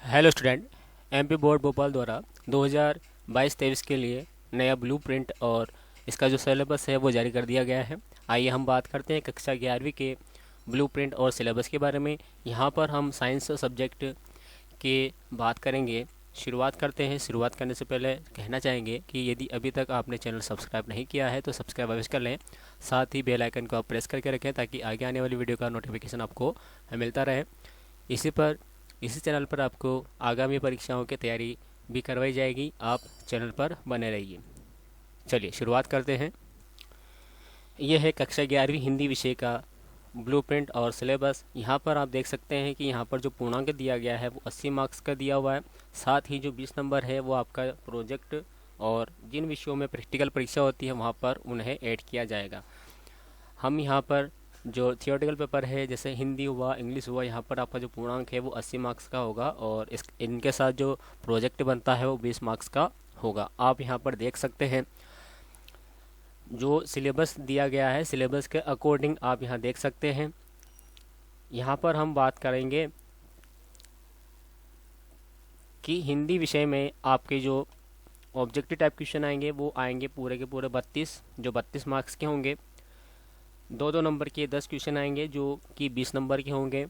Hello student. MP board Bhopal द्वारा 2022-23 के लिए नया ब्लूप्रिंट और इसका जो सिलेबस है वो जारी कर दिया गया है। आइए हम बात करते हैं कक्षा 11वीं के ब्लूप्रिंट और सिलेबस के बारे में। यहाँ पर हम साइंस सब्जेक्ट के बात करेंगे। शुरुआत करते हैं। शुरुआत करने से पहले कहना चाहेंगे कि यदि अभी तक आपने चैनल सब्सक्राइब नहीं किया है तो सब्सक्राइब अवश्य कर लें। साथ ही बेल आइकन को आप प्रेस करके रखें ताकि आगे आने वाली वीडियो का नोटिफिकेशन आपको मिलता रहे। इसी चैनल पर आपको आगामी परीक्षाओं की तैयारी भी करवाई जाएगी। आप चैनल पर बने रहिए। चलिए शुरुआत करते हैं। यह है कक्षा 11वीं हिंदी विषय का ब्लूप्रिंट और सिलेबस। यहाँ पर आप देख सकते हैं कि यहाँ पर जो पूर्णांक दिया गया है वो 80 मार्क्स का दिया हुआ है। साथ ही जो 20 नंबर है वो आपका प्रोजेक्ट और जिन विषयों में प्रैक्टिकल परीक्षा होती है वहाँ पर उन्हें ऐड किया जाएगा। हम यहाँ पर जो थियोरेटिकल पेपर है जैसे हिंदी हुआ, इंग्लिश हुआ, यहाँ पर आपका जो पूर्णांक है वो 80 मार्क्स का होगा और इनके साथ जो प्रोजेक्ट बनता है वो 20 मार्क्स का होगा। आप यहाँ पर देख सकते हैं जो सिलेबस दिया गया है, सिलेबस के अकॉर्डिंग आप यहाँ देख सकते हैं। यहाँ पर हम बात करेंगे कि हिंदी विषय में आपके जो ऑब्जेक्टिव टाइप क्वेश्चन आएंगे वो आएंगे पूरे के पूरे 32, जो 32 मार्क्स के होंगे। 2-2 नंबर के 10 क्वेश्चन आएंगे जो कि 20 नंबर के होंगे।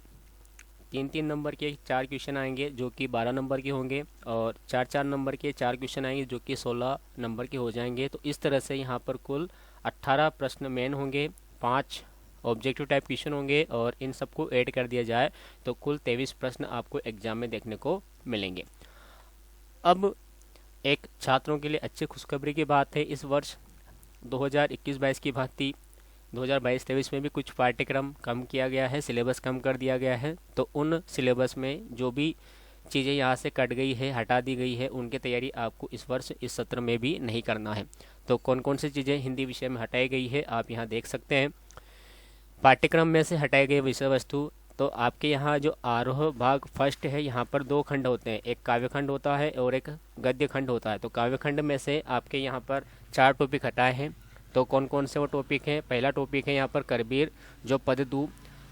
3-3 नंबर के 4 क्वेश्चन आएंगे जो कि 12 नंबर के होंगे और 4-4 नंबर के 4 क्वेश्चन आएंगे जो कि 16 नंबर के हो जाएंगे। तो इस तरह से यहाँ पर कुल 18 प्रश्न मेन होंगे, 5 ऑब्जेक्टिव टाइप क्वेश्चन होंगे और इन सबको ऐड कर दिया जाए तो कुल 23 प्रश्न आपको एग्जाम में देखने को मिलेंगे। अब एक छात्रों के लिए अच्छी खुशखबरी की बात है। इस वर्ष 2021-22 की भांति 2022-23 में भी कुछ पाठ्यक्रम कम किया गया है, सिलेबस कम कर दिया गया है। तो उन सिलेबस में जो भी चीज़ें यहाँ से कट गई है, हटा दी गई है, उनकी तैयारी आपको इस वर्ष इस सत्र में भी नहीं करना है। तो कौन कौन सी चीज़ें हिंदी विषय में हटाई गई है आप यहाँ देख सकते हैं। पाठ्यक्रम में से हटाए गए विषय वस्तु, तो आपके यहाँ जो आरोह भाग फर्स्ट है यहाँ पर 2 खंड होते हैं, एक काव्य खंड होता है और एक गद्य खंड होता है। तो काव्य खंड में से आपके यहाँ पर 4 टॉपिक हटाए हैं। तो कौन कौन से वो टॉपिक हैं? पहला टॉपिक है यहाँ पर करबीर जो पददू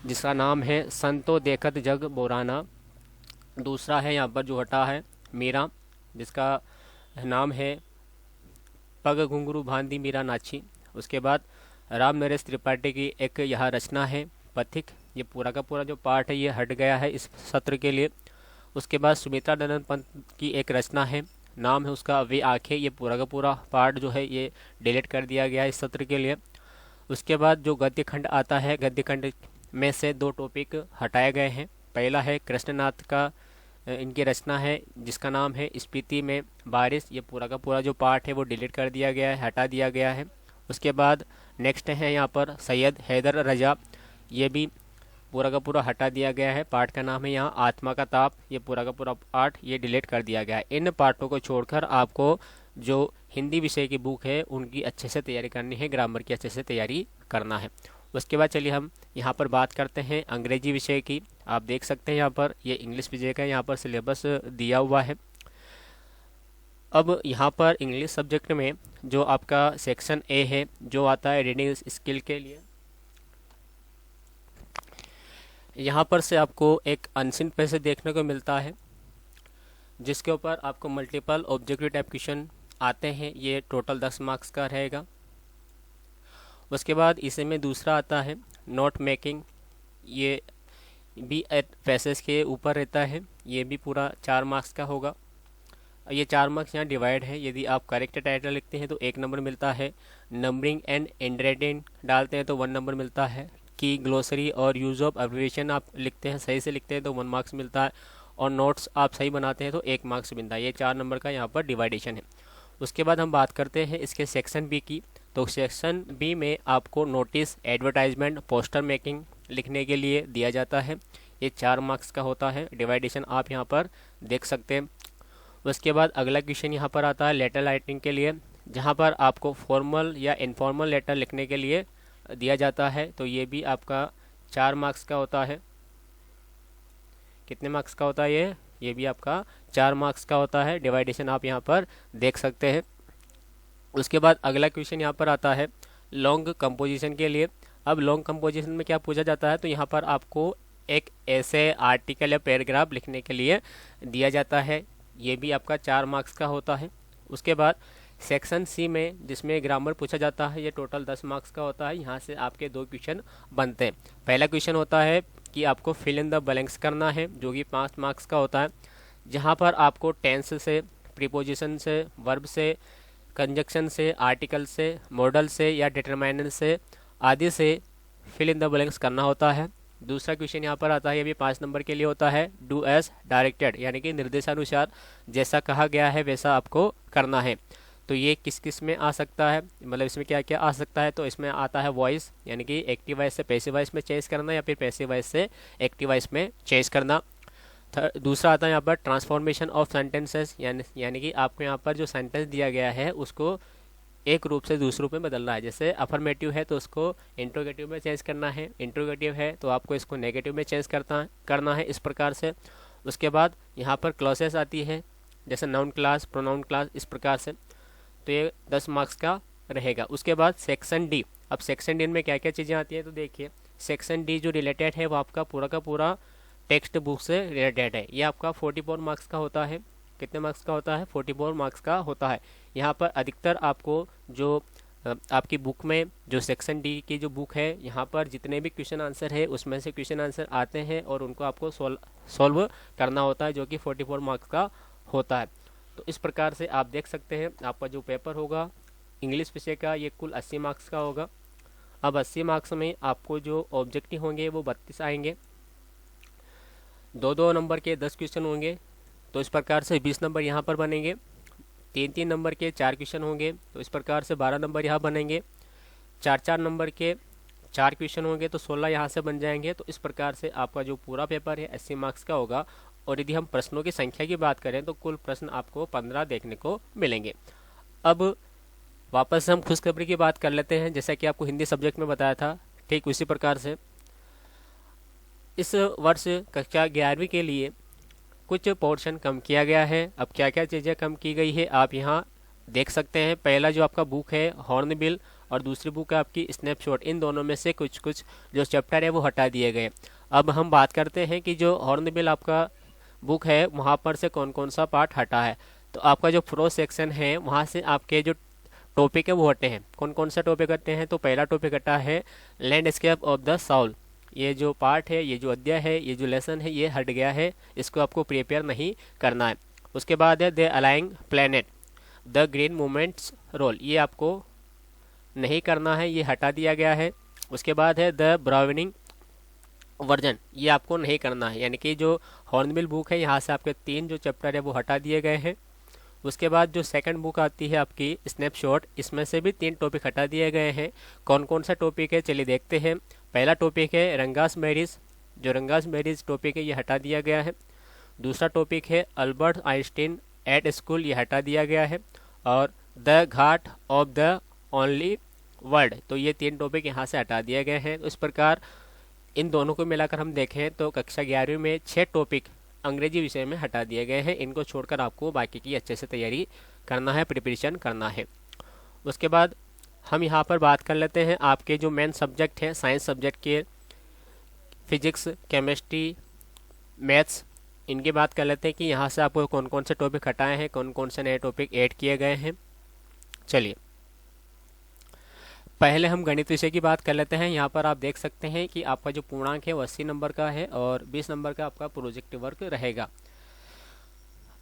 जिसका नाम है संतो देखत जग बोराना। दूसरा है यहाँ पर जो हटा है मीरा जिसका नाम है पग घुंघरू भांदी मीरा नाची। उसके बाद राम नरेश त्रिपाठी की एक यह रचना है पथिक। ये पूरा का पूरा जो पार्ट है ये हट गया है इस सत्र के लिए। उसके बाद सुमित्रा नंदन पंत की एक रचना है, नाम है उसका वे आंखें। ये पूरा का पूरा पार्ट जो है ये डिलीट कर दिया गया है इस सत्र के लिए। उसके बाद जो गद्य खंड आता है, गद्य खंड में से 2 टॉपिक हटाए गए हैं। पहला है कृष्णनाथ का इनकी रचना है जिसका नाम है स्पीति में बारिश। ये पूरा का पूरा जो पार्ट है वो डिलीट कर दिया गया है, हटा दिया गया है। उसके बाद नेक्स्ट है यहाँ पर सैयद हैदर रजा, ये भी पूरा का पूरा हटा दिया गया है। पार्ट का नाम है यहाँ आत्मा का ताप। ये पूरा का पूरा पार्ट ये डिलीट कर दिया गया है। इन पार्टों को छोड़कर आपको जो हिंदी विषय की बुक है उनकी अच्छे से तैयारी करनी है, ग्रामर की अच्छे से तैयारी करना है। उसके बाद चलिए हम यहाँ पर बात करते हैं अंग्रेजी विषय की। आप देख सकते हैं यहाँ पर ये इंग्लिश विषय का यहाँ पर सिलेबस दिया हुआ है। अब यहाँ पर इंग्लिश सब्जेक्ट में जो आपका सेक्शन ए है जो आता है रीडिंग स्किल के लिए, यहाँ पर से आपको एक अनसिन पैसेज देखने को मिलता है जिसके ऊपर आपको मल्टीपल ऑब्जेक्टिव टाइप क्वेश्चन आते हैं। ये टोटल 10 मार्क्स का रहेगा। उसके बाद इसे में दूसरा आता है नोट मेकिंग, ये भी पैसेज के ऊपर रहता है। ये भी पूरा 4 मार्क्स का होगा। ये 4 मार्क्स यहाँ डिवाइड है। यदि आप करेक्ट टाइटल लिखते हैं तो 1 नंबर मिलता है, नंबरिंग एंड एंड्रेडिंग डालते हैं तो 1 नंबर मिलता है, की ग्लोसरी और यूज़ ऑफ एब्रिविएशन आप लिखते हैं सही से लिखते हैं तो 1 मार्क्स मिलता है और नोट्स आप सही बनाते हैं तो 1 मार्क्स मिलता है। ये 4 नंबर का यहाँ पर डिवाइडेशन है। उसके बाद हम बात करते हैं इसके सेक्शन बी की। तो सेक्शन बी में आपको नोटिस, एडवर्टाइजमेंट, पोस्टर मेकिंग लिखने के लिए दिया जाता है। ये 4 मार्क्स का होता है। डिवाइडेशन आप यहाँ पर देख सकते हैं। उसके बाद अगला क्वेश्चन यहाँ पर आता है लेटर राइटिंग के लिए, जहाँ पर आपको फॉर्मल या इनफॉर्मल लेटर लिखने के लिए दिया जाता है। तो ये भी आपका 4 मार्क्स का होता है। कितने मार्क्स का होता है ये भी आपका 4 मार्क्स का होता है। डिवाइडेशन आप यहाँ पर देख सकते हैं। उसके बाद अगला क्वेश्चन यहाँ पर आता है लॉन्ग कंपोजिशन के लिए। अब लॉन्ग कंपोजिशन में क्या पूछा जाता है, तो यहाँ पर आपको एक ऐसे आर्टिकल या पैराग्राफ लिखने के लिए दिया जाता है, ये भी आपका 4 मार्क्स का होता है। उसके बाद सेक्शन सी में जिसमें ग्रामर पूछा जाता है, ये टोटल 10 मार्क्स का होता है। यहाँ से आपके 2 क्वेश्चन बनते हैं। पहला क्वेश्चन होता है कि आपको फिल इन द ब्लैंक्स करना है, जो कि 5 मार्क्स का होता है, जहाँ पर आपको टेंस से, प्रीपोजिशन से, वर्ब से, कंजक्शन से, आर्टिकल से, मॉडल से या डिटरमाइनर से आदि से फिल इन द ब्लैंक्स करना होता है। दूसरा क्वेश्चन यहाँ पर आता है, ये भी 5 नंबर के लिए होता है, डू एज डायरेक्टेड, यानी कि निर्देशानुसार जैसा कहा गया है वैसा आपको करना है। तो ये किस किस में आ सकता है, मतलब इसमें क्या क्या आ सकता है, तो इसमें आता है वॉइस, यानी कि एक्टिव वॉइस से पैसिव वॉइस में चेंज करना या फिर पैसिव वॉइस से एक्टिव वॉइस में चेंज करना। दूसरा आता है यहाँ पर ट्रांसफॉर्मेशन ऑफ सेंटेंसेस, यानी कि आपको यहाँ पर जो सेंटेंस दिया गया है उसको एक रूप से दूसरे रूप में बदलना है। जैसे अफर्मेटिव है तो उसको इंट्रोगेटिव में चेंज करना है, इंट्रोगेटिव है तो आपको इसको नेगेटिव में चेंज करना है, इस प्रकार से। उसके बाद यहाँ पर क्लॉसेस आती है, जैसे नाउन क्लास, प्रोनाउन क्लास, इस प्रकार से। तो ये 10 मार्क्स का रहेगा। उसके बाद सेक्शन डी। अब सेक्शन डी में क्या क्या चीज़ें आती हैं, तो देखिए सेक्शन डी जो रिलेटेड है वो आपका पूरा का पूरा टेक्स्ट बुक से रिलेटेड है। ये आपका 44 मार्क्स का होता है। कितने मार्क्स का होता है? 44 मार्क्स का होता है। यहाँ पर अधिकतर आपको जो आपकी बुक में जो सेक्शन डी की जो बुक है, यहाँ पर जितने भी क्वेश्चन आंसर है उसमें से क्वेश्चन आंसर आते हैं और उनको आपको सॉल्व करना होता है, जो कि 44 मार्क्स का होता है। तो इस प्रकार से आप देख सकते हैं आपका जो पेपर होगा इंग्लिश विषय का, ये कुल 80 मार्क्स का होगा। अब 80 मार्क्स में आपको जो ऑब्जेक्टिव होंगे वो 32 आएंगे, 2-2 नंबर के 10 क्वेश्चन होंगे, तो इस प्रकार से 20 नंबर यहाँ पर बनेंगे। 3-3 नंबर के 4 क्वेश्चन होंगे, तो इस प्रकार से 12 नंबर यहाँ बनेंगे। 4-4 नंबर के 4 क्वेश्चन होंगे तो 16 यहाँ से बन जाएंगे। तो इस प्रकार से आपका जो पूरा पेपर है 80 मार्क्स का होगा। और यदि हम प्रश्नों की संख्या की बात करें तो कुल प्रश्न आपको 15 देखने को मिलेंगे। अब वापस हम खुशखबरी की बात कर लेते हैं। जैसा कि आपको हिंदी सब्जेक्ट में बताया था, ठीक उसी प्रकार से इस वर्ष कक्षा 11वीं के लिए कुछ पोर्शन कम किया गया है। अब क्या क्या चीज़ें कम की गई है आप यहाँ देख सकते हैं। पहला जो आपका बुक है हॉर्नबिल और दूसरी बुक है आपकी स्नैपशॉट, इन दोनों में से कुछ कुछ जो चैप्टर है वो हटा दिए गए। अब हम बात करते हैं कि जो हॉर्नबिल आपका बुक है वहाँ पर से कौन कौन सा पार्ट हटा है। तो आपका जो प्रो सेक्शन है वहाँ से आपके जो टॉपिक है वो हटे हैं। कौन कौन सा टॉपिक हटे हैं? तो पहला टॉपिक हटा है लैंडस्केप ऑफ द साउल। ये जो पार्ट है, ये जो अध्याय है, ये जो लेसन है, ये हट गया है, इसको आपको प्रिपेयर नहीं करना है। उसके बाद है the ailing planet, the green movements role, ये आपको नहीं करना है, ये हटा दिया गया है। उसके बाद है द ब्राउनिंग वर्जन, ये आपको नहीं करना है, यानी कि जो हॉर्नबिल बुक है यहाँ से आपके 3 जो चैप्टर है वो हटा दिए गए हैं। उसके बाद जो सेकंड बुक आती है आपकी स्नैपशॉट, इसमें से भी 3 टॉपिक हटा दिए गए हैं। कौन कौन सा टॉपिक है चलिए देखते हैं। पहला टॉपिक है रंगास मैरिज, जो रंगास मैरिज टॉपिक है ये हटा दिया गया है। दूसरा टॉपिक है अल्बर्ट आइंस्टीन एट स्कूल, ये हटा दिया गया है। और the Ghat of the only world, तो ये 3 टॉपिक यहाँ से हटा दिए गए हैं। इस प्रकार इन दोनों को मिलाकर हम देखें तो कक्षा 11वीं में 6 टॉपिक अंग्रेजी विषय में हटा दिए गए हैं। इनको छोड़कर आपको बाकी की अच्छे से तैयारी करना है, प्रिपरेशन करना है। उसके बाद हम यहाँ पर बात कर लेते हैं आपके जो मेन सब्जेक्ट हैं साइंस सब्जेक्ट के, फिजिक्स, केमिस्ट्री, मैथ्स, इनकी बात कर लेते हैं कि यहाँ से आपको कौन कौन से टॉपिक हटाए हैं, कौन कौन से नए टॉपिक ऐड किए गए हैं। चलिए पहले हम गणित विषय की बात कर लेते हैं। यहाँ पर आप देख सकते हैं कि आपका जो पूर्णांक है वो 80 नंबर का है और 20 नंबर का आपका प्रोजेक्ट वर्क रहेगा।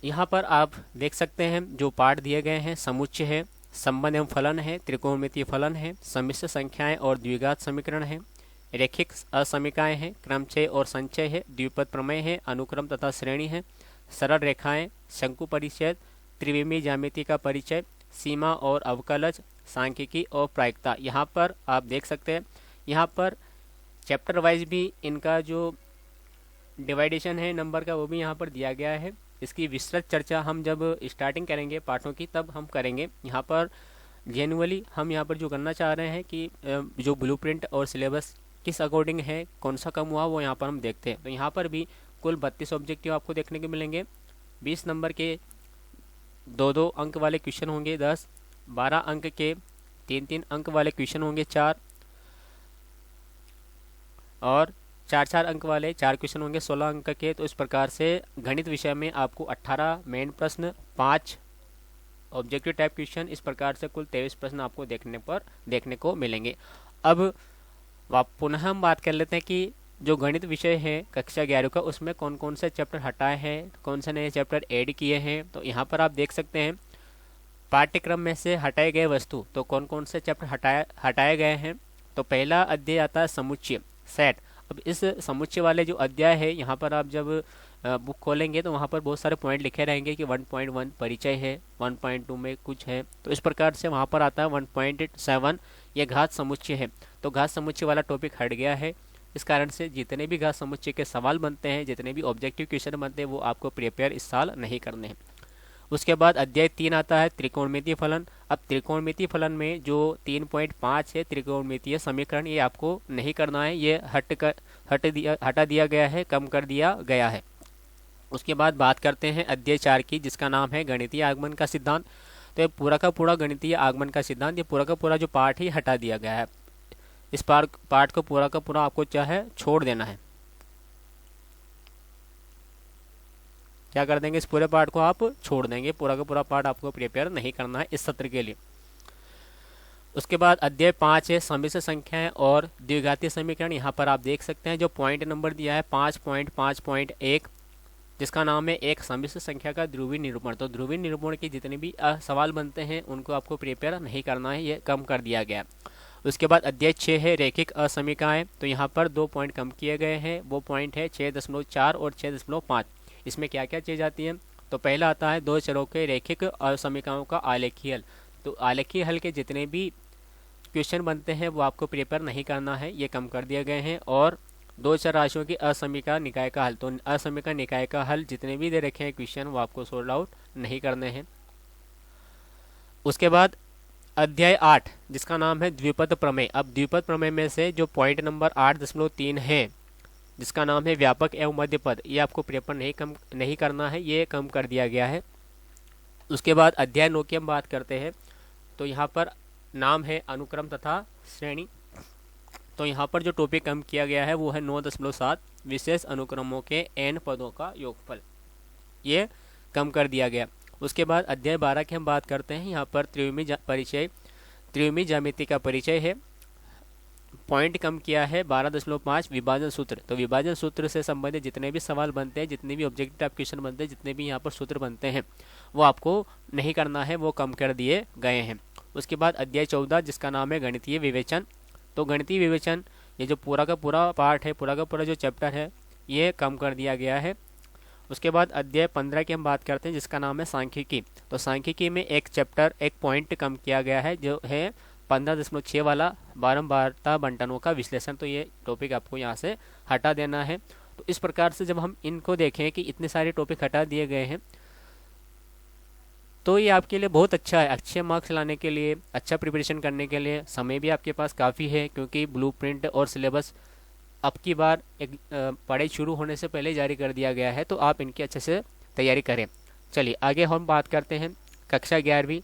यहाँ पर आप देख सकते हैं जो पार्ट दिए गए हैं, समुच्चय है, संबंध एवं फलन है, त्रिकोणमितीय फलन है, सम्मिश्र संख्याएं और द्विघात समीकरण है, रैखिक असमीकाएं हैं, क्रमचय और संचय है, द्विपद प्रमेय है, अनुक्रम तथा श्रेणी है, सरल रेखाएं, शंकु परिचय, त्रिविमीय ज्यामिति का परिचय, सीमा और अवकलज, सांख्यिकी और प्रायिकता। यहाँ पर आप देख सकते हैं यहाँ पर चैप्टर वाइज भी इनका जो डिवाइडेशन है नंबर का वो भी यहाँ पर दिया गया है। इसकी विस्तृत चर्चा हम जब स्टार्टिंग करेंगे पाठों की तब हम करेंगे। यहाँ पर जेनुअली हम यहाँ पर जो करना चाह रहे हैं कि जो ब्लूप्रिंट और सिलेबस किस अकॉर्डिंग है, कौन सा कम हुआ वो यहाँ पर हम देखते हैं। तो यहाँ पर भी कुल 32 ऑब्जेक्टिव आपको देखने को मिलेंगे। 20 नंबर के 2-2 अंक वाले क्वेश्चन होंगे 10, 12 अंक के 3-3 अंक वाले क्वेश्चन होंगे 4, और चार चार अंक वाले 4 क्वेश्चन होंगे 16 अंक के। तो इस प्रकार से गणित विषय में आपको 18 मेन प्रश्न, 5 ऑब्जेक्टिव टाइप क्वेश्चन, इस प्रकार से कुल 23 प्रश्न आपको देखने को मिलेंगे। अब पुनः हम बात कर लेते हैं कि जो गणित विषय है कक्षा 11 का, उसमें कौन कौन से चैप्टर हटाए हैं, कौन से नए चैप्टर ऐड किए हैं। तो यहाँ पर आप देख सकते हैं पाठ्यक्रम में से हटाए गए वस्तु, तो कौन कौन से चैप्टर हटाए गए हैं। तो पहला अध्याय आता है समुच्चय, सेट। अब इस समुच्चय वाले जो अध्याय है, यहाँ पर आप जब बुक खोलेंगे तो वहाँ पर बहुत सारे पॉइंट लिखे रहेंगे कि 1.1 परिचय है, 1.2 में कुछ है। तो इस प्रकार से वहाँ पर आता है 1.7 ये घात समुच्चय है। तो घात समुच्चय वाला टॉपिक हट गया है। इस कारण से जितने भी घात समुच्चय के सवाल बनते हैं, जितने भी ऑब्जेक्टिव क्वेश्चन बनते हैं, वो आपको प्रिपेयर इस साल नहीं करने हैं। उसके बाद अध्याय 3 आता है त्रिकोणमितीय फलन। अब त्रिकोणमितीय फलन में जो 3.5 है त्रिकोणमितीय समीकरण, ये आपको नहीं करना है, ये हटा दिया गया है, कम कर दिया गया है। उसके बाद बात करते हैं अध्याय 4 की, जिसका नाम है गणितीय आगमन का सिद्धांत। तो ये पूरा का पूरा गणितीय आगमन का सिद्धांत, ये पूरा का पूरा जो पार्ट ही हटा दिया गया है। इस पार्ट को पूरा का पूरा आपको चाहे छोड़ देना है। क्या कर देंगे, इस पूरे पार्ट को आप छोड़ देंगे, पूरा का पूरा पार्ट आपको प्रिपेयर नहीं करना है इस सत्र के लिए। उसके बाद अध्याय 5 है सम्मिश्र संख्याएं और द्विघातीय समीकरण। यहाँ पर आप देख सकते हैं जो पॉइंट नंबर दिया है 5.5.1, जिसका नाम है एक सम्मिश्र संख्या का ध्रुवीय निरूपण। तो ध्रुवीय निरूपण के जितने भी सवाल बनते हैं उनको आपको प्रिपेयर नहीं करना है, ये कम कर दिया गया। उसके बाद अध्याय 6 है रैखिक असमीकाएं। तो यहाँ पर 2 पॉइंट कम किए गए हैं, वो पॉइंट है 6.4 और 6.5। इसमें क्या क्या चीज़ आती है। तो पहला आता है 2 चरों के रैखिक असमीकाओं का आलेखीय हल। तो आलेखीय हल के जितने भी क्वेश्चन बनते हैं वो आपको प्रिपेयर नहीं करना है, ये कम कर दिए गए हैं। और 2 चर राशियों की असमीका निकाय का हल, तो असमीका निकाय का हल जितने भी दे रखे हैं क्वेश्चन वो आपको सोल्व आउट नहीं करने हैं। उसके बाद अध्याय 8 जिसका नाम है द्विपद प्रमेय। अब द्विपद प्रमेय में से जो पॉइंट नंबर 8.3 है, जिसका नाम है व्यापक एवं मध्य पद, ये आपको प्रिपेयर नहीं करना है, ये कम कर दिया गया है। उसके बाद अध्याय 9 की हम बात करते हैं। तो यहाँ पर नाम है अनुक्रम तथा श्रेणी। तो यहाँ पर जो टॉपिक कम किया गया है वो है 9.7 विशेष अनुक्रमों के n पदों का योगफल, ये कम कर दिया गया। उसके बाद अध्याय 12 की हम बात करते हैं। यहाँ पर त्रिविमीय ज्यामिति का परिचय है, पॉइंट कम किया है 12.5 विभाजन सूत्र। तो विभाजन सूत्र से संबंधित जितने भी सवाल बनते हैं, जितने भी ऑब्जेक्टिव टाइप क्वेश्चन बनते हैं, जितने भी यहाँ पर सूत्र बनते हैं वो आपको नहीं करना है, वो कम कर दिए गए हैं। उसके बाद अध्याय 14 जिसका नाम है गणितीय विवेचन। तो गणितीय विवेचन ये जो पूरा का पूरा पार्ट है, पूरा का पूरा जो चैप्टर है, ये कम कर दिया गया है। उसके बाद अध्याय 15 की हम बात करते हैं, जिसका नाम है सांख्यिकी। तो सांख्यिकी में एक चैप्टर एक पॉइंट कम किया गया है, जो है 15.6 वाला बारंबारता बंटनों का विश्लेषण। तो ये टॉपिक आपको यहाँ से हटा देना है। तो इस प्रकार से जब हम इनको देखें कि इतने सारे टॉपिक हटा दिए गए हैं, तो ये आपके लिए बहुत अच्छा है, अच्छे मार्क्स लाने के लिए, अच्छा प्रिपरेशन करने के लिए। समय भी आपके पास काफ़ी है, क्योंकि ब्लूप्रिंट और सिलेबस अब की बार एक पढ़ाई शुरू होने से पहले जारी कर दिया गया है, तो आप इनकी अच्छे से तैयारी करें। चलिए आगे हम बात करते हैं कक्षा 11वीं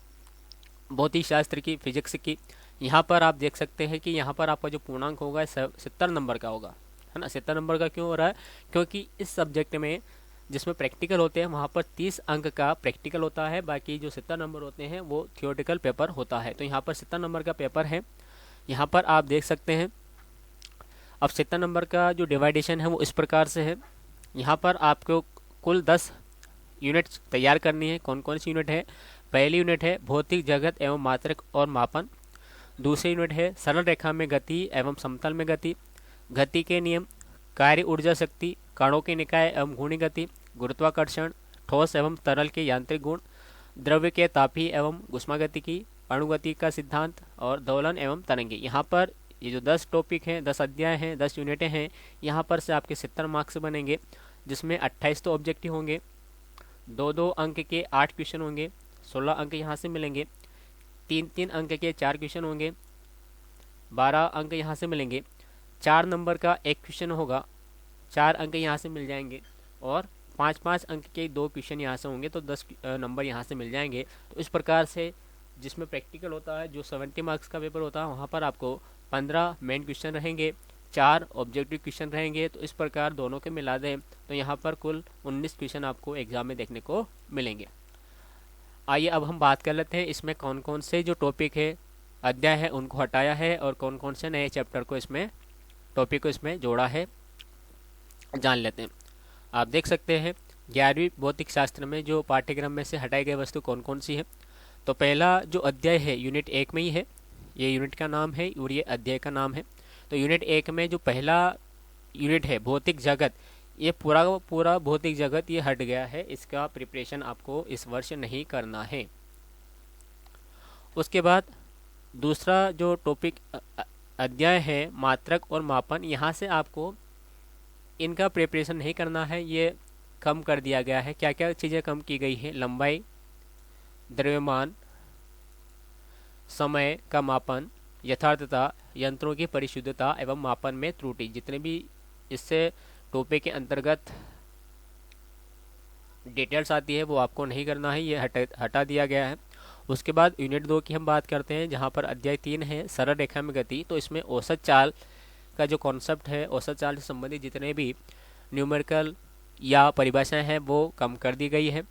भौतिक शास्त्र की, फिजिक्स की। यहाँ पर आप देख सकते हैं कि यहाँ पर आपका जो पूर्णांक होगा 70 नंबर का होगा, है ना। 70 नंबर का क्यों हो रहा है, क्योंकि इस सब्जेक्ट में जिसमें प्रैक्टिकल होते हैं वहाँ पर 30 अंक का प्रैक्टिकल होता है, बाकी जो 70 नंबर होते हैं वो थियोरेटिकल पेपर होता है। तो यहाँ पर 70 नंबर का पेपर है। यहाँ पर आप देख सकते हैं अब 70 नंबर का जो डिवाइडेशन है वो इस प्रकार से है। यहाँ पर आपको कुल 10 यूनिट्स तैयार करनी है। कौन कौन सी यूनिट है। पहली यूनिट है भौतिक जगत एवं मात्रक और मापन। दूसरी यूनिट है सरल रेखा में गति एवं समतल में गति, गति के नियम, कार्य ऊर्जा शक्ति, कणों के निकाय एवं घूर्णी गति, गुरुत्वाकर्षण, ठोस एवं तरल के यांत्रिक गुण, द्रव्य के तापीय एवं ऊष्मागतिकी, अणुगति का सिद्धांत और दोलन एवं तरंगे। यहाँ पर ये जो 10 टॉपिक हैं, 10 अध्याय हैं, 10 यूनिटें हैं, यहाँ पर से आपके 70 मार्क्स बनेंगे, जिसमें 28 तो ऑब्जेक्टिव होंगे, 2-2 अंक के 8 क्वेश्चन होंगे, 16 अंक यहाँ से मिलेंगे, 3-3 अंक के 4 क्वेश्चन होंगे, 12 अंक यहाँ से मिलेंगे, 4 नंबर का 1 क्वेश्चन होगा, 4 अंक यहाँ से मिल जाएंगे, और 5-5 अंक के 2 क्वेश्चन यहाँ से होंगे, तो 10 नंबर यहाँ से मिल जाएंगे। तो इस प्रकार से जिसमें प्रैक्टिकल होता है, जो 70 मार्क्स का पेपर होता है, वहाँ पर आपको 15 मेन क्वेश्चन रहेंगे, 4 ऑब्जेक्टिव क्वेश्चन रहेंगे। तो इस प्रकार दोनों के मिला दें तो यहाँ पर कुल 19 क्वेश्चन आपको एग्जाम में देखने को मिलेंगे। आइए अब हम बात कर लेते हैं इसमें कौन कौन से जो टॉपिक है, अध्याय है, उनको हटाया है और कौन कौन से नए चैप्टर को इसमें, टॉपिक को इसमें जोड़ा है, जान लेते हैं। आप देख सकते हैं 11वीं भौतिक शास्त्र में जो पाठ्यक्रम में से हटाई गई वस्तु कौन कौन सी है। तो पहला जो अध्याय है यूनिट 1 में ही है, ये यूनिट का नाम है और ये अध्याय का नाम है। तो यूनिट 1 में जो पहला यूनिट है भौतिक जगत, ये पूरा पूरा भौतिक जगत ये हट गया है, इसका प्रिपरेशन आपको इस वर्ष नहीं करना है। उसके बाद दूसरा जो टॉपिक अध्याय है मात्रक और मापन, यहाँ से आपको इनका प्रिपरेशन नहीं करना है, ये कम कर दिया गया है। क्या क्या चीज़ें कम की गई है? लंबाई, द्रव्यमान, समय का मापन, यथार्थता, यंत्रों की परिशुद्धता एवं मापन में त्रुटि, जितने भी इससे टॉपिक के अंतर्गत डिटेल्स आती है वो आपको नहीं करना है, ये हटा दिया गया है। उसके बाद यूनिट 2 की हम बात करते हैं, जहाँ पर अध्याय 3 है सरल रेखा में गति। तो इसमें औसत चाल का जो कॉन्सेप्ट है, औसत चाल से संबंधित जितने भी न्यूमेरिकल या परिभाषाएं हैं वो कम कर दी गई है।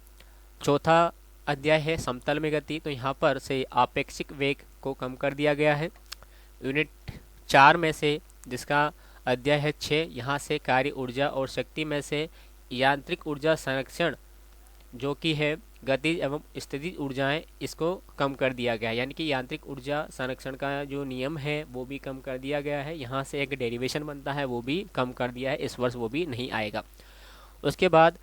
चौथा अध्याय है समतल में गति। तो यहाँ पर से आपेक्षिक वेग को कम कर दिया गया है। यूनिट 4 में से जिसका अध्याय है 6, यहाँ से कार्य ऊर्जा और शक्ति में से यांत्रिक ऊर्जा संरक्षण जो कि है गतिज एवं स्थितिज ऊर्जाएं, इसको कम कर दिया गया है। यानी कि यांत्रिक ऊर्जा संरक्षण का जो नियम है वो भी कम कर दिया गया है। यहाँ से एक डेरिवेशन बनता है वो भी कम कर दिया है, इस वर्ष वो भी नहीं आएगा। उसके बाद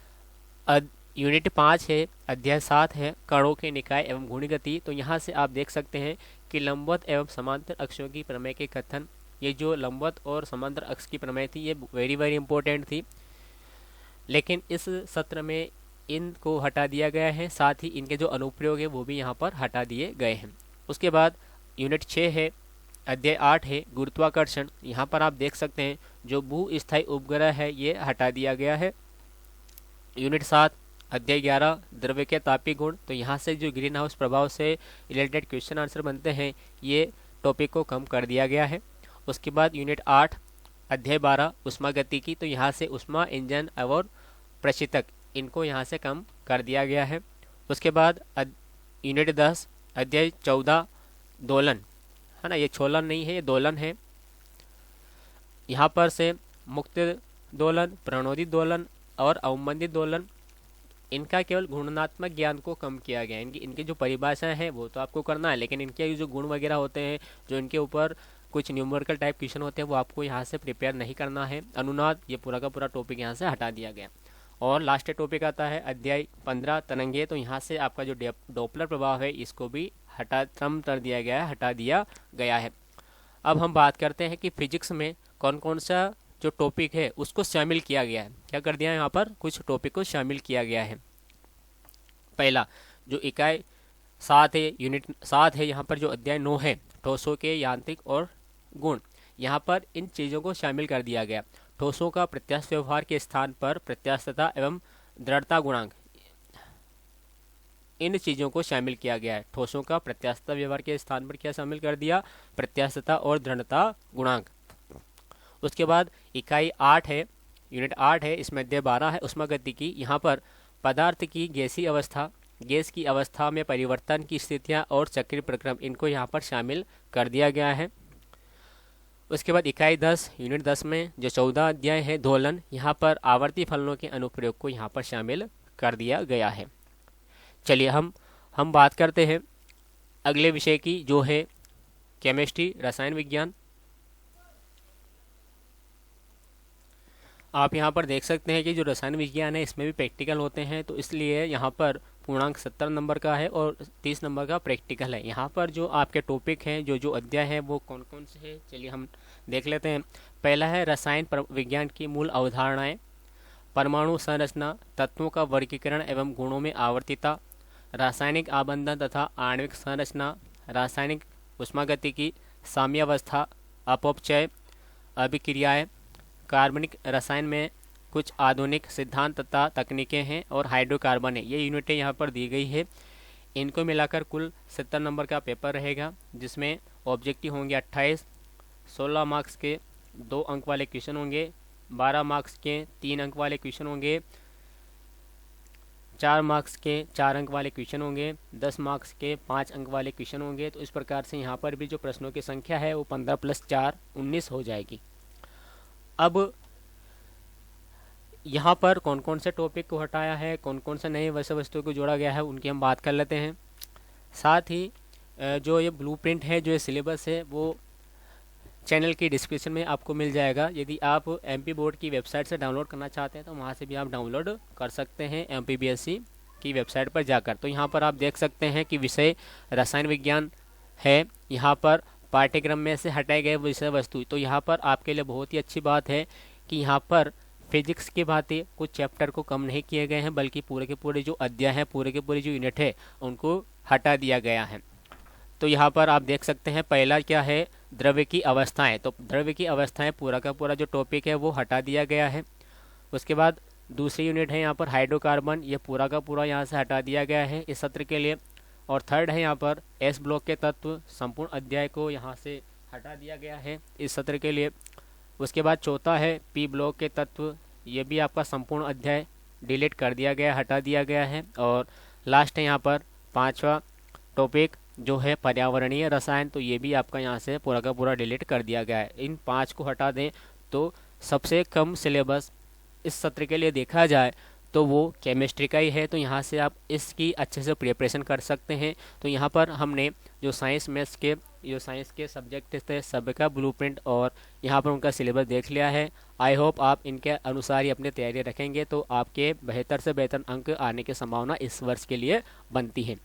यूनिट 5 है, अध्याय 7 है कणों के निकाय एवं गुणगति। तो यहाँ से आप देख सकते हैं कि लंबवत एवं समांतर अक्षों की प्रमेय के कथन, ये जो लंबवत और समांतर अक्ष की प्रमेय थी ये वेरी वेरी इंपॉर्टेंट थी, लेकिन इस सत्र में इनको हटा दिया गया है। साथ ही इनके जो अनुप्रयोग है वो भी यहाँ पर हटा दिए गए हैं। उसके बाद यूनिट 6 है, अध्याय 8 है गुरुत्वाकर्षण। यहाँ पर आप देख सकते हैं जो भूस्थायी उपग्रह है ये हटा दिया गया है। यूनिट 7 अध्याय 11 द्रव्य के तापीय गुण। तो यहाँ से जो ग्रीन हाउस प्रभाव से रिलेटेड क्वेश्चन आंसर बनते हैं ये टॉपिक को कम कर दिया गया है। उसके बाद यूनिट 8 अध्याय 12 उष्मा गतिकी। तो यहाँ से उष्मा इंजन और प्रशीतक, इनको यहाँ से कम कर दिया गया है। उसके बाद यूनिट 10 अध्याय 14 दोलन, है ना, ये छोलन नहीं है ये दोलन है। यहाँ पर से मुक्त दोलन, प्रणोदित दोलन और अवमंदित दोलन, इनका केवल गुणात्मक ज्ञान को कम किया गया है। इनकी जो परिभाषाएं हैं वो तो आपको करना है, लेकिन इनके जो गुण वगैरह होते हैं, जो इनके ऊपर कुछ न्यूमेरिकल टाइप क्वेश्चन होते हैं वो आपको यहाँ से प्रिपेयर नहीं करना है। अनुनाद, ये पूरा का पूरा टॉपिक यहाँ से हटा दिया गया। और लास्ट टॉपिक आता है अध्याय 15 तरंगे। तो यहाँ से आपका जो डॉपलर प्रभाव है इसको भी कम कर दिया गया है, हटा दिया गया है। अब हम बात करते हैं कि फिजिक्स में कौन कौन सा जो टॉपिक है उसको शामिल किया गया है। क्या कर दिया है, यहाँ पर कुछ टॉपिक को शामिल किया गया है। पहला जो इकाई 7 है, यूनिट 7 है, यहाँ पर जो अध्याय 9 है ठोसों के यांत्रिक और गुण, यहाँ पर इन चीज़ों को शामिल कर दिया गया। ठोसों का प्रत्यास्थ व्यवहार के स्थान पर प्रत्यास्थता एवं दृढ़ता गुणांक, इन चीज़ों को शामिल किया गया है। ठोसों का प्रत्यास्थता व्यवहार के स्थान पर क्या शामिल कर दिया, प्रत्यास्थता और दृढ़ता गुणांक। उसके बाद इकाई 8 है, यूनिट 8 है, इसमें अध्याय 12 है उष्मागतिकी। यहाँ पर पदार्थ की गैसीय अवस्था, गैस की अवस्था में परिवर्तन की स्थितियाँ और चक्रीय प्रक्रम, इनको यहाँ पर शामिल कर दिया गया है। उसके बाद इकाई 10 यूनिट 10 में जो 14 अध्याय है दोलन, यहाँ पर आवर्ती फलनों के अनुप्रयोग को यहाँ पर शामिल कर दिया गया है। चलिए हम बात करते हैं अगले विषय की, जो है केमिस्ट्री, रसायन विज्ञान। आप यहाँ पर देख सकते हैं कि जो रसायन विज्ञान है इसमें भी प्रैक्टिकल होते हैं, तो इसलिए यहाँ पर पूर्णांक 70 नंबर का है और 30 नंबर का प्रैक्टिकल है। यहाँ पर जो आपके टॉपिक हैं, जो अध्याय है वो कौन कौन से हैं, चलिए हम देख लेते हैं। पहला है रसायन विज्ञान की मूल अवधारणाएं, परमाणु संरचना, तत्वों का वर्गीकरण एवं गुणों में आवर्तिता, रासायनिक आबंधन तथा आणविक संरचना, रासायनिक उष्मागतिकी, साम्यावस्था, अपव्यय, अभिक्रियाएं, कार्बनिक रसायन में कुछ आधुनिक सिद्धांत तथा तकनीकें हैं, और हाइड्रोकार्बन है। ये यूनिटें यहाँ पर दी गई है। इनको मिलाकर कुल 70 नंबर का पेपर रहेगा, जिसमें ऑब्जेक्टिव होंगे 28, 16 मार्क्स के 2 अंक वाले क्वेश्चन होंगे, 12 मार्क्स के 3 अंक वाले क्वेश्चन होंगे, 4 मार्क्स के 4 अंक वाले क्वेश्चन होंगे, 10 मार्क्स के 5 अंक वाले क्वेश्चन होंगे। तो इस प्रकार से यहाँ पर भी जो प्रश्नों की संख्या है वो 15 + 4 19 हो जाएगी। अब यहाँ पर कौन कौन से टॉपिक को हटाया है, कौन कौन से नए विषय वस्तु को जोड़ा गया है, उनकी हम बात कर लेते हैं। साथ ही जो ये ब्लूप्रिंट है, जो ये सिलेबस है, वो चैनल की डिस्क्रिप्शन में आपको मिल जाएगा। यदि आप एमपी बोर्ड की वेबसाइट से डाउनलोड करना चाहते हैं तो वहाँ से भी आप डाउनलोड कर सकते हैं एमपीबीएससी की वेबसाइट पर जाकर। तो यहाँ पर आप देख सकते हैं कि विषय रसायन विज्ञान है, यहाँ पर पाठ्यक्रम में से हटाए गए विषय वस्तु। तो यहाँ पर आपके लिए बहुत ही अच्छी बात है कि यहाँ पर फिजिक्स की बातें कुछ चैप्टर को कम नहीं किए गए हैं, बल्कि पूरे के पूरे जो अध्याय हैं, पूरे के पूरे जो यूनिट है, उनको हटा दिया गया है। तो यहाँ पर आप देख सकते हैं पहला क्या है, द्रव्य की अवस्थाएं। तो द्रव्य की अवस्थाएं पूरा का पूरा जो टॉपिक है वो हटा दिया गया है। उसके बाद दूसरी यूनिट है यहाँ पर हाइड्रोकार्बन, ये पूरा का पूरा यहाँ से हटा दिया गया है इस सत्र के लिए। और थर्ड है यहाँ पर एस ब्लॉक के तत्व, संपूर्ण अध्याय को यहाँ से हटा दिया गया है इस सत्र के लिए। उसके बाद चौथा है पी ब्लॉक के तत्व, ये भी आपका संपूर्ण अध्याय डिलीट कर दिया गया, हटा दिया गया है। और लास्ट है यहाँ पर 5वां टॉपिक जो है पर्यावरणीय रसायन, तो ये भी आपका यहाँ से पूरा का पूरा डिलीट कर दिया गया है। इन 5 को हटा दें तो सबसे कम सिलेबस इस सत्र के लिए देखा जाए तो वो केमिस्ट्री का ही है। तो यहाँ से आप इसकी अच्छे से प्रिपरेशन कर सकते हैं। तो यहाँ पर हमने जो साइंस मैथ्स के जो साइंस के सब्जेक्ट थे सबका ब्लूप्रिंट और यहाँ पर उनका सिलेबस देख लिया है। आई होप आप इनके अनुसार ही अपनी तैयारी रखेंगे तो आपके बेहतर से बेहतर अंक आने की संभावना इस वर्ष के लिए बनती है।